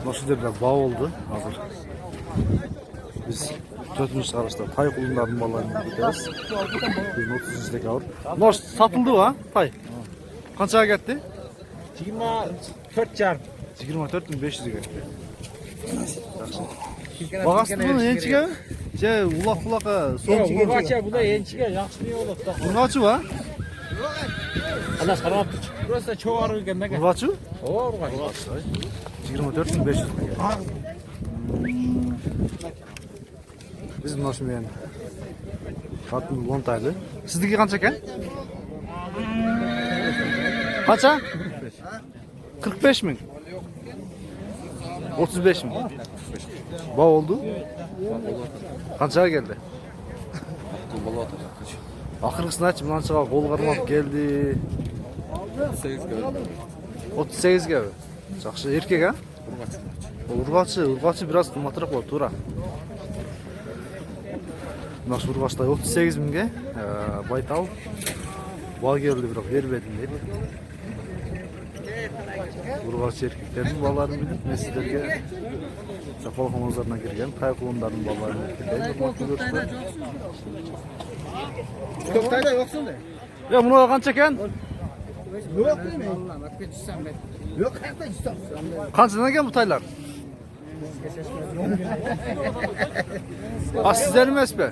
Nasıl derler, bağ oldu hazır. Biz 4. karışta tay kulunların ballarını gideriz. Bugün 30. dekabr. Bunlar satıldı ha tay. Kaçaya gitti? 24,5. 24.500'e gitti. Bağası bunu ençige? Ulak ulaqa soğuk. Urgacha bu da enchiga yaxshi yo'lib. Urgachi va? Ana qarab. Burası çok ağır ekan da. Urgachi? Urgachi. 24.500. Biz nasıl yani? Katın 10 taylı. Sizdeki kaç ekan? Kaça? 45 bin. 35 bin. Bağ oldu. Kaçaya geldi? Akırkısını açayım lan çıkar. Kol karmak geldi. 38 geldi. Жақсы erkek ha? Urgachi biraz kımmatırak var tura. Nasıl urgaçta 38 binge baytal. Bağ geldi biraz vermedim deyip. Urgachi erkeklerin bağlarını bilip mesleğe Safal hamazlarına girgen tay kulunların bağlarını bilip. Toktayda yoksun de. Ya bunu kança eken? Yok değil mi? Yok hayatta istem. Kançadan eken bu taylar? Sizler mi esbe?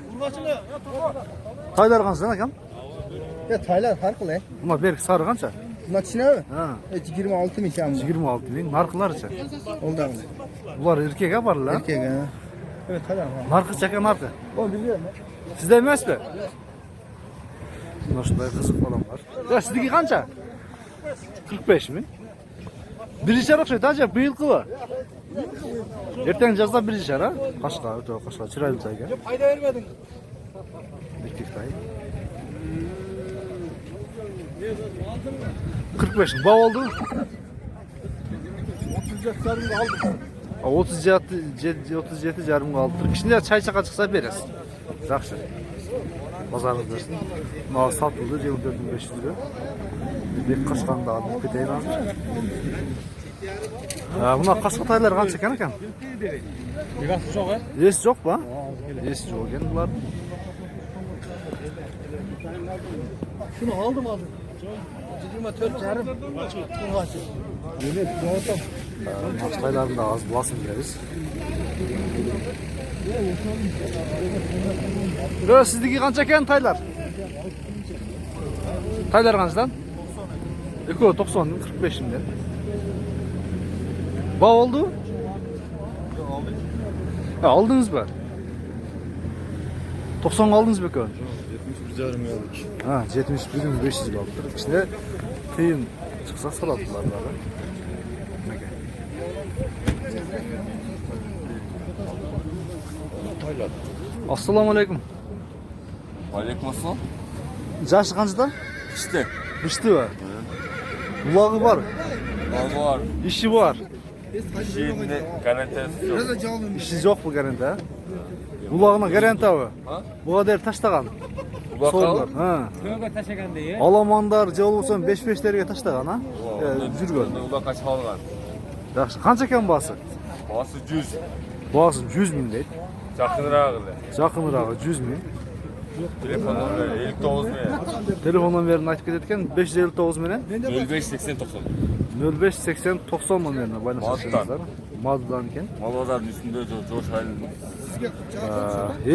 Taylar kançadan eken? Ya Taylar farklı. Bunlar belki sarı kança? Bunlar Çin'e mi? Ha. 26 mi çam? 26 bin. Narkılar için. Ondan mı? Bunlar erkek ha varlar. Erkek ha. Evet Taylar var. Narkı çeken narkı. O biliyorum. Sizler mi esbe? Bunlar şurada kızık falan var. Ya sizdeki kança? 45 mi? Birinci okşaydı acaba bıyılkı var. Erten жазda birinci ha? Kaşka, çıraylı tayga. Fayda vermedin. Erkek tay. 45 mi? Bağ oldu. 37 sarımı aldım. 37 jarım kaldı. Kişiler çay çaka çıksa veririz. Жақсы. Pazarlık versin. Mal satıldı 24.500 lira. Bir kaşkan da alıp bir deyim hazır. Bunlar kaşka taylar kança eken eken? Biraz çok ha. Esi yok mu? Esi yok eken bunlar. Şunu aldım. 24 yarım. Evet, doğru. Taylarını da az bulasın deriz. Sizdeki kança eken taylar? Taylar kançadan? 90 45 şimdi. Bağ oldu? Ha, aldınız mı? 90 aldınız mı kön? 71 yarım aldık. Ha, 71.500 kaldı. İçinde kıyım çıksa salattılar böyle. Assalamu alaikum. Aleykümselam. Jaşı kaçta? İşte. Bıştı var. Ulağı var. Var. İşi var. Şimdi garantisi yok. İşi yok bu garanti ha. Ulağına garanti abi. Ha? Bu kadar taştagan. Bakalım. Ha. Köyge taşagan diye. Alamanlar cevap olsan 5-5'lerge taştagan ha. Jürgön. Ula kaç algan? Yaxşı. Kança eken bağısı? Bası 100. Bağısı 100 bin deydi. Yakınırağı. Жақыныраğı 100 bin. Telefonlar 59 mu? Telefon numarını aytıp ketken 559 menen 05 80 90. 05 80 90 numarına baylaşırsınızlar. Madıdan eken. Malbazarın üstünde Coş Halil.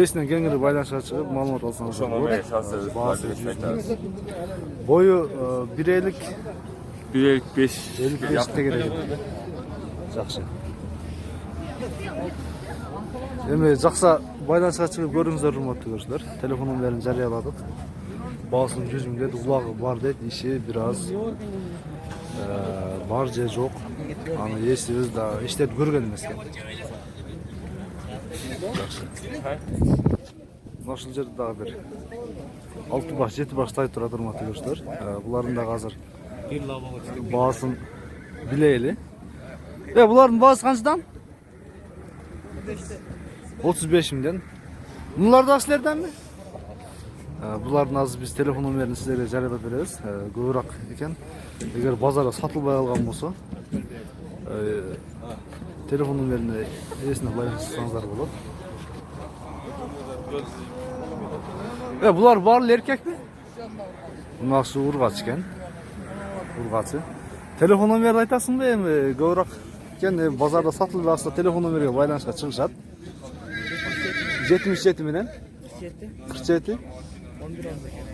Esinden kengiri baylaşığa çıkıp malumat alsanız. Şomamaya şahsı Bağısı adres 100 bin. saytarız. Boyu 1.50 155. 55 de gerek. Жақсы. Эми жақса байланышка чыгып көрүңүздөр урматтуу көрүүчүлөр. Телефон номерин жарыяладык. Баасы 100 000 дейт, улагы бар дейт, иши бир аз бар же жок. Аны эсибиз да иштеп көргөн эмес экен. Ошол жерде дагы бир 6 баш, 7 баш тай турат урматтуу көрүүчүлөр. Булардын дагы азыр баасын билейли. Булардын баасы канчадан? 35 minden. Bunlar da sizlerden mi? Bulardan az biz telefon numarını sizlere jarıya bereriz. Көбүрөөк экен. Эгер базарда сатылбай калган болсо, telefon numarini esine baylanışsanızlar olur. Bular barlı erkek mi? Bunlar şu urgaç iken. Urgaçı. Telefon numarini aytasın da hem gövrek iken bazarda satılır aslında telefon numariga baylanışga çıkışat. 77 menen 47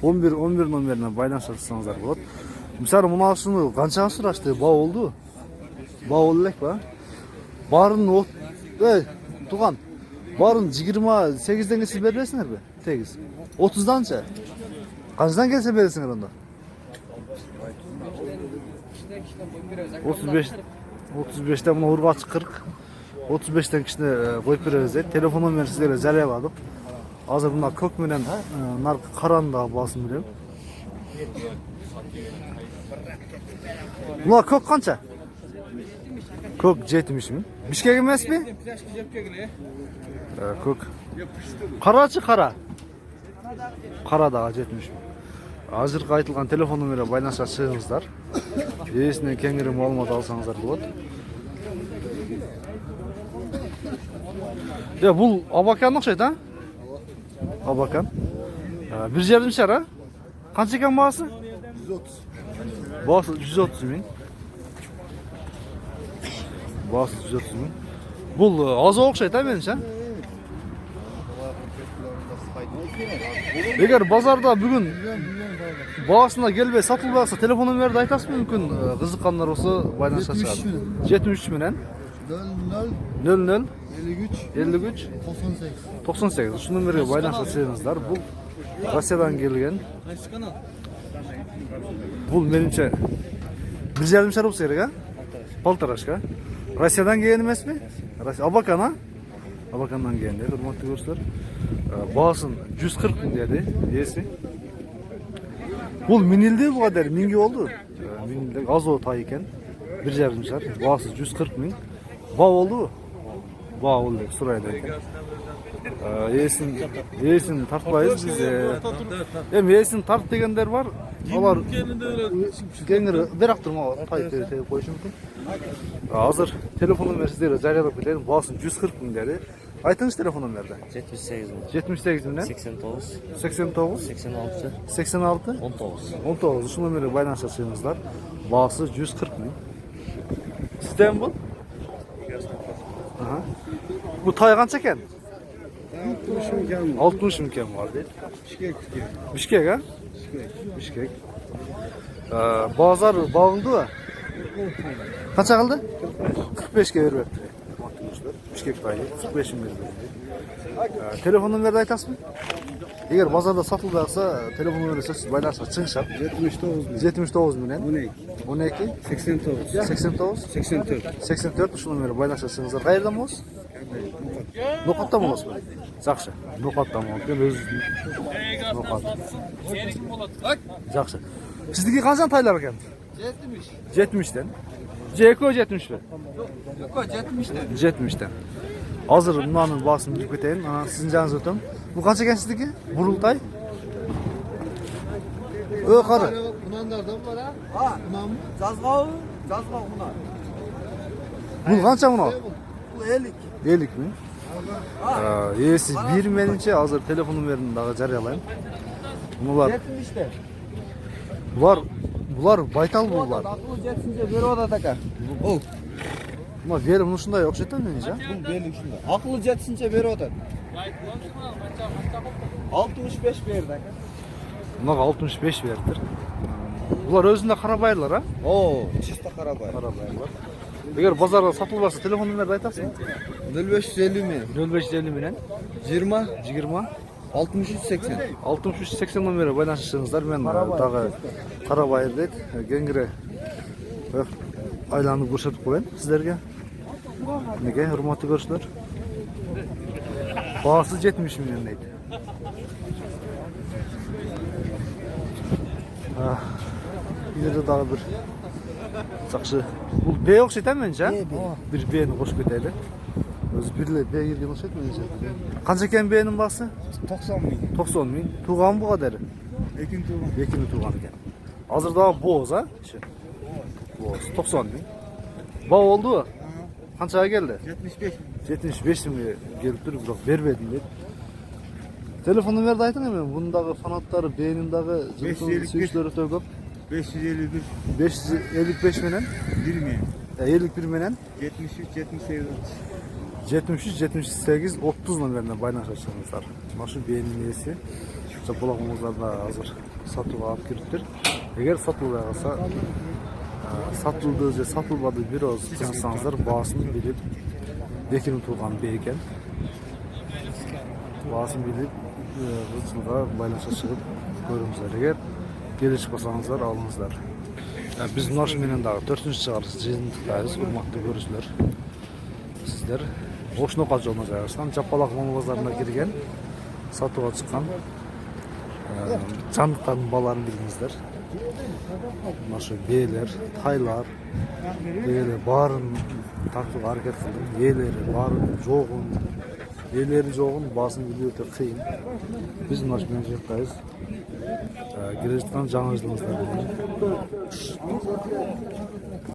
11 numarına baylanışsanızlar olur. Misal munasını kançaga suraştı? Bağ oldu. Bağ olulek ba. Barın ot tugan. Barın 28'den geçip beresiňer be? 8. 30'dança. Kaçdan gelse beresiňer onda? 35'ten buna urgaç 40. 35'ten kişine koyup bereriz. Telefon numarını sizlere jarýaladyk. Hazır bunlar kök menen nar karanda basın bilen. Bunlar kök kança? Kök 70 mi? Bişkek emas mi? Kök. Karaçı kara. Kara da 70 mi? Hazır aytılgan telefon numarına baylanışa çığыңыздар. Esine kengiri malumat alsaňızlar bolat. Bul abakan okşayt ha? Abakan. Bir жердин şara. Kança ekan bahası? 130. Bahası 130 min. Bahası 130 min. Bul az okşayt ha menimçe. Eğer bazarda bugün bağısına gelbe satılbaksa telefon numarını aytasın mümkün kızıkanlar olsa baylanışa çıkar. 73 minen 00 53 98. Şu numaraya baylanışa çıkыңыздар. Bu Rusya'dan gelgen. Bu menimçe 1,5 şar olsa gerek ha? Полторашка. Rusya'dan gelgen emas mi? Abakan ha? Abakandan gelgen de. Hurmatly dostlar. Bağısın 140 min dedi. Yesi. Bu minildi bu kadar. Mingi oldu. Minildi. Az o tay iken. 1,5 şar. Bağısı 140 min. Bağ oldu. Bağ oldu. Sırayla iken. Yesin tartmayız biz. Hem yesin tart degenler var. Olar kengiri berak durma tay koyuş mümkün. Hazır telefonum ver sizlere jarýalap ketelim. Bağısın 140 min dedi. Aytыңыз telefon numarada. 78 mi? 78 bilen 89 89 86 86 19. 19. Şu numaraya baylanışa çığыңızдар. Bağısı 140 min. Sizden bu? Aha. Bu tay kança eken? 60 min eken var değil. Bişkek ha? Bişkek. Bazar bağıldı mı? Kaça kaldı? 45'e verip. Bişkek payı 45 min verip. Telefon numarını aytasın mı? Eğer bazarda satılacaksa telefon numarası siz baylarsa çıkışap 79 minen 12 89 84 şu numarayı baylarsa çıkыңыздар. Qayerdan bolsun? Nokattan bolsun. Жақсы. Nokattan bolsun. Öz nokat. Жақсы. Sizdeki qancha taylar ekan? 70. 70'ten. Jeko 70 mi? Yok 70'ten. 70'ten. Hazır bunların bağısını bilip keteyim. Sizin canınızı ötüm. Bu kança eken sizdeki? Burultay. Karı. Bunanlardan var ha. Ha. Bunan Cazgağı buna. Bu kança bunu? Bu 50. 50 mi? Siz bir menince hazır telefon numarını daha jaryalayın. Bunlar 70'ten. bular baytal bunlar. Akıllı 70'e bir oda takar. O. Bunlar verim bunu şunda yok şeytan menince. Bu belli şunda. Akıllı 70'e bir oda. 65 bir takar. Bunlar 65 verdir. Bunlar özünde karabayırlar ha? Oo, çista karabay. Karabayırlar. Eğer bazarda satılırsa telefon numarını aytarsın. 0550 mi? 0550 minen 20 20 63 80. 63 80 numaraya baylanışыңыздар. Men дағы Карабайыр дейт. Кеңири айланып көрсөтүп коеюн сиздерге. Мынакей урматтуу көрүүчүлөр. Баасы 70 миллион дейт. Иleri дагы бир жакшы. Бул бей окшойт а менче? Бир бейни кошуп кетели. Өзү бир эле бей кирген окшойт менче. Канча экен бейнин баасы? 90 ming. 90 ming. Туган bu kadar. Ekin tuğum. Ekini tuğan ekan. Hazır daha boğaz ha? Boğaz. 90 ming. Bağ oldu mu? Qanchaga keldi? 75. 75 mingga kelip dur, biroq bermedim dedi. Telefon numarını aytın hemen. Bundagı fanatları, beynimdagi beş suyuçları öte köp. 551 555 menen, 20. 51 menen 73 78. 73 78 30 номерine байланышасыңыздар. Машу бейнин ээси жапалакыңыздарда азыр сатууга алып кириптир. Эгер сатылбай калса, сатылды же сатылбады бир ооз кызыксаңыздар, баасын билип, бекирип турган бээ экен. Баасын билип, ызчылга байланышка чыгып көрүңүздөр. Эгер келишип калсаңыздар, алыңыздар. Биз Nosh менен дагы 4-чү чыгарыш жыйынтыктайбыз, урматтуу көрүүчүлөр. Сиздер Ошнока жолуна жайгашкан Жапалак мал базарына кирген, сатууга чыккан жандыктардын бааларын билиңиздер. Машы бээлер, тайлар, бээлер баарын тартууга аракет кылдым. Ээлери баарын жогун, ээлери жогун баасын билүү өтө кыйын. Биз Nosh менен жыйынтыктайбыз. Келе жаткан жаңы жылыңыздар менен.